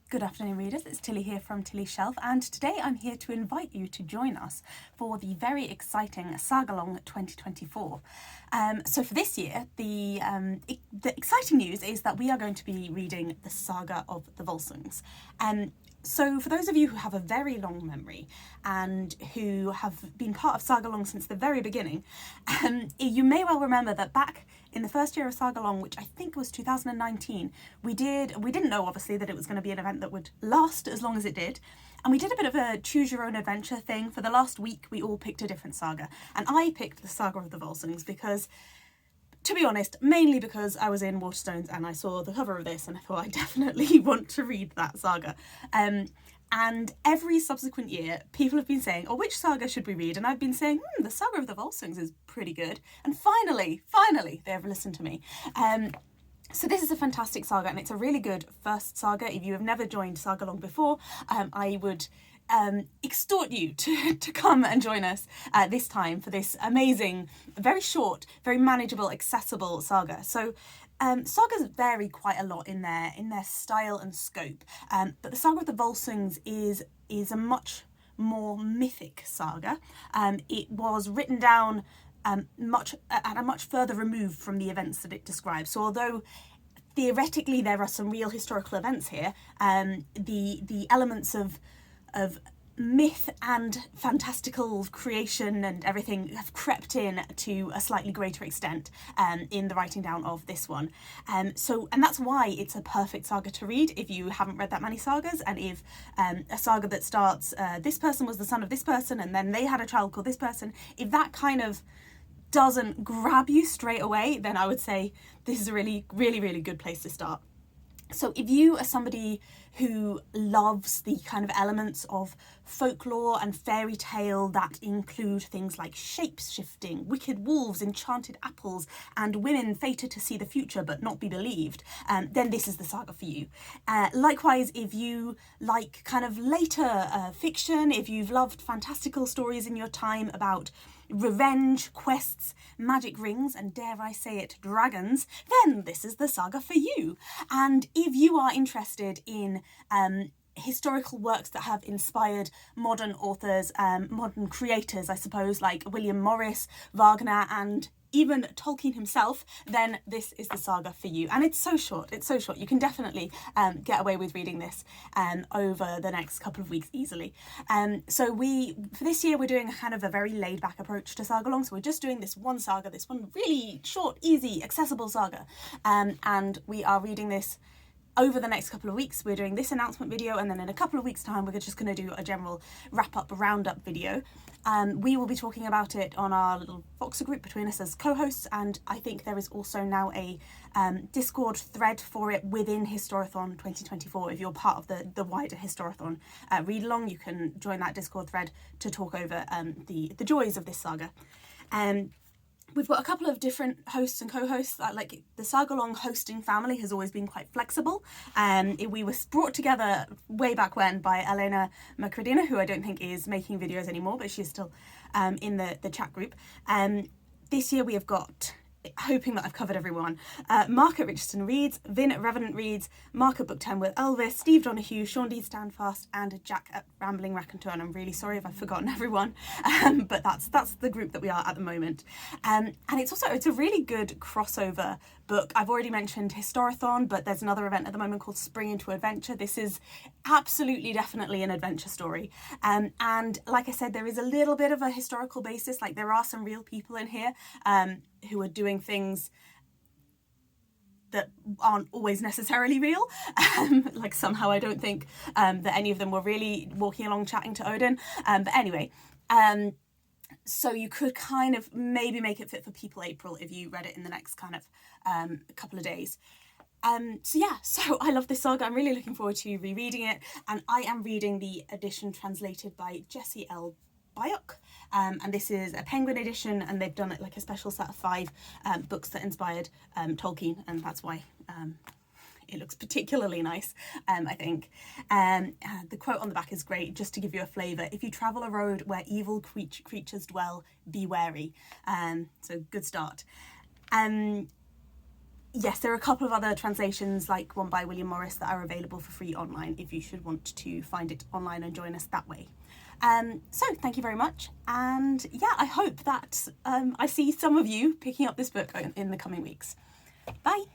Good afternoon, readers. It's Tilly here from Tilly's Shelf, and today I'm here to invite you to join us for the very exciting Sagalong 2024. So for this year, the exciting news is that we are going to be reading the Saga of the Volsungs. So for those of you who have a very long memory and who have been part of Sagalong since the very beginning, you may well remember that back in the first year of Sagalong, which I think was 2019, we didn't know obviously that it was going to be an event that would last as long as it did. And we did a bit of a choose your own adventure thing. For the last week, we all picked a different saga. And I picked the Saga of the Volsungs because, to be honest, mainly because I was in Waterstones and I saw the cover of this and I thought I definitely want to read that saga. And every subsequent year, people have been saying, oh, which saga should we read? And I've been saying, the Saga of the Volsungs is pretty good. And finally, they have listened to me. So this is a fantastic saga and it's a really good first saga. If you have never joined Sagalong before, I would extort you to come and join us this time for this amazing, very short, very manageable, accessible saga. So sagas vary quite a lot in their style and scope, but the Saga of the Volsungs is a much more mythic saga. It was written down at a much further remove from the events that it describes. So although theoretically there are some real historical events here, the elements of myth and fantastical creation and everything have crept in to a slightly greater extent in the writing down of this one. And that's why it's a perfect saga to read if you haven't read that many sagas, and if a saga that starts this person was the son of this person and then they had a child called this person, if that kind of doesn't grab you straight away, then I would say this is a really, really, really good place to start. So if you are somebody who loves the kind of elements of folklore and fairy tale that include things like shape-shifting, wicked wolves, enchanted apples, and women fated to see the future but not be believed, then this is the saga for you. Likewise, if you like kind of later fiction, if you've loved fantastical stories in your time about revenge, quests, magic rings, and dare I say it, dragons, then this is the saga for you. And if you are interested in historical works that have inspired modern authors, modern creators, I suppose, like William Morris, Wagner, and even Tolkien himself, then this is the saga for you. And it's so short. You can definitely get away with reading this over the next couple of weeks easily. So for this year, we're doing kind of a very laid back approach to Sagalong. So we're just doing this one saga, this one really short, easy, accessible saga. And we are reading this over the next couple of weeks. We're doing this announcement video, and then in a couple of weeks' time, we're just going to do a general wrap-up, roundup video. We will be talking about it on our little Voxer group between us as co-hosts, and I think there is also now a Discord thread for it within Historathon 2024. If you're part of the wider Historathon read-along, you can join that Discord thread to talk over the joys of this saga. We've got a couple of different hosts and co-hosts. Like the Sagalong hosting family has always been quite flexible. We were brought together way back when by Elena Macredina, who I don't think is making videos anymore, but she's still in the chat group. This year we have got, hoping that I've covered everyone, Mark at Richardson Reads, Vin at Revenant Reads, Mark at Book 10 with Elvis, Steve Donahue, Shawn D Standfast, and Jack at Rambling Raconteur. And I'm really sorry if I've forgotten everyone, but that's the group that we are at the moment. And it's a really good crossover book. I've already mentioned Historathon, but there's another event at the moment called Spring into Adventure. This is absolutely, definitely an adventure story. And like I said, there is a little bit of a historical basis. Like there are some real people in here who are doing things that aren't always necessarily real. Like somehow I don't think that any of them were really walking along chatting to Odin. But anyway, so you could kind of maybe make it fit for People April if you read it in the next kind of couple of days. So I love this saga. I'm really looking forward to rereading it. And I am reading the edition translated by Jessie L. Byock. And this is a Penguin edition, and they've done it like a special set of 5 books that inspired Tolkien, and that's why it looks particularly nice, I think. The quote on the back is great, just to give you a flavour. If you travel a road where evil creatures dwell, be wary. So good start. yes, there are a couple of other translations, like one by William Morris, that are available for free online if you should want to find it online and join us that way. So thank you very much, and yeah, I hope that I see some of you picking up this book in the coming weeks. Bye.